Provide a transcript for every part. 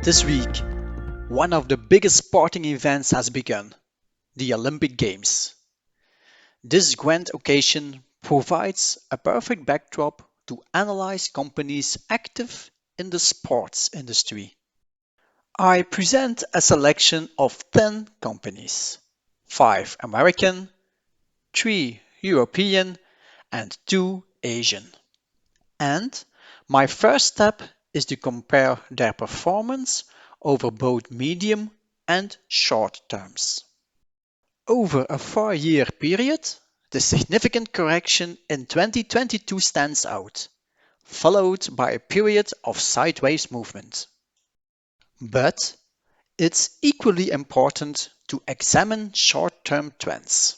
This week, one of the biggest sporting events has begun, the Olympic Games. This grand occasion provides a perfect backdrop to analyze companies active in the sports industry. I present a selection of 10 companies, 5 American, 3 European, and 2 Asian. And my first step is to compare their performance over both medium and short terms. Over a 4-year period, the significant correction in 2022 stands out, followed by a period of sideways movement. But it's equally important to examine short-term trends.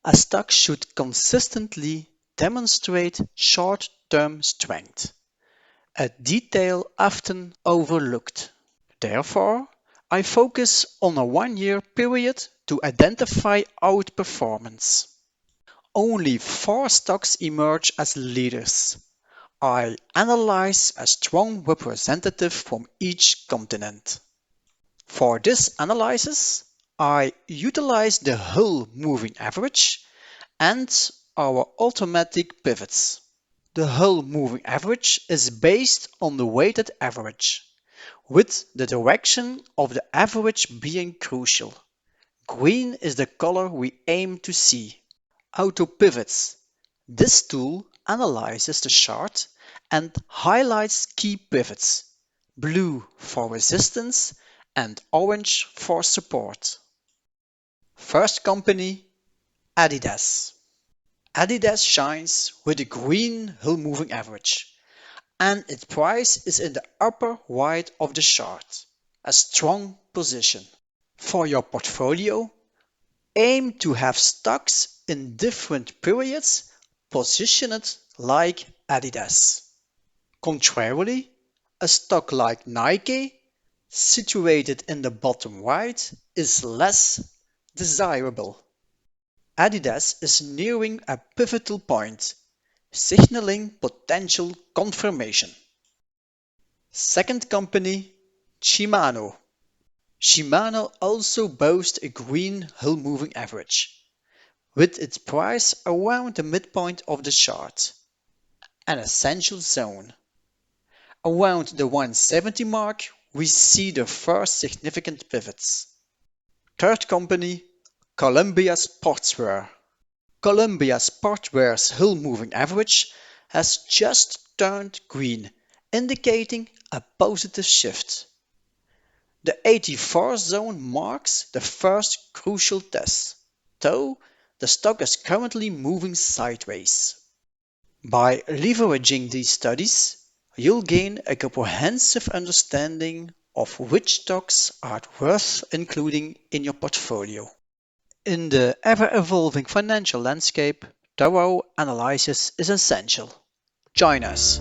A stock should consistently demonstrate short-term strength, a detail often overlooked. Therefore, I focus on a 1-year period to identify outperformance. Only 4 stocks emerge as leaders. I analyze a strong representative from each continent. For this analysis, I utilize the Hull moving average and our automatic pivots. The Hull moving average is based on the weighted average, with the direction of the average being crucial. Green is the color we aim to see. Auto pivots. This tool analyzes the chart and highlights key pivots, blue for resistance and orange for support. First company, Adidas. Adidas shines with a green Hull moving average, and its price is in the upper right of the chart, a strong position. For your portfolio, aim to have stocks in different periods positioned like Adidas. Contrarily, a stock like Nike, situated in the bottom right, is less desirable. Adidas is nearing a pivotal point, signaling potential confirmation. Second company, Shimano. Shimano also boasts a green Hull moving average, with its price around the midpoint of the chart, an essential zone. Around the 170 mark, we see the first significant pivots. Third company, Columbia Sportswear. Columbia Sportswear's Hull moving average has just turned green, indicating a positive shift. The 84 zone marks the first crucial test, though the stock is currently moving sideways. By leveraging these studies, you'll gain a comprehensive understanding of which stocks are worth including in your portfolio. In the ever-evolving financial landscape, thorough analysis is essential. Join us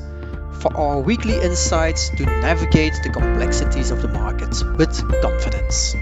for our weekly insights to navigate the complexities of the market with confidence.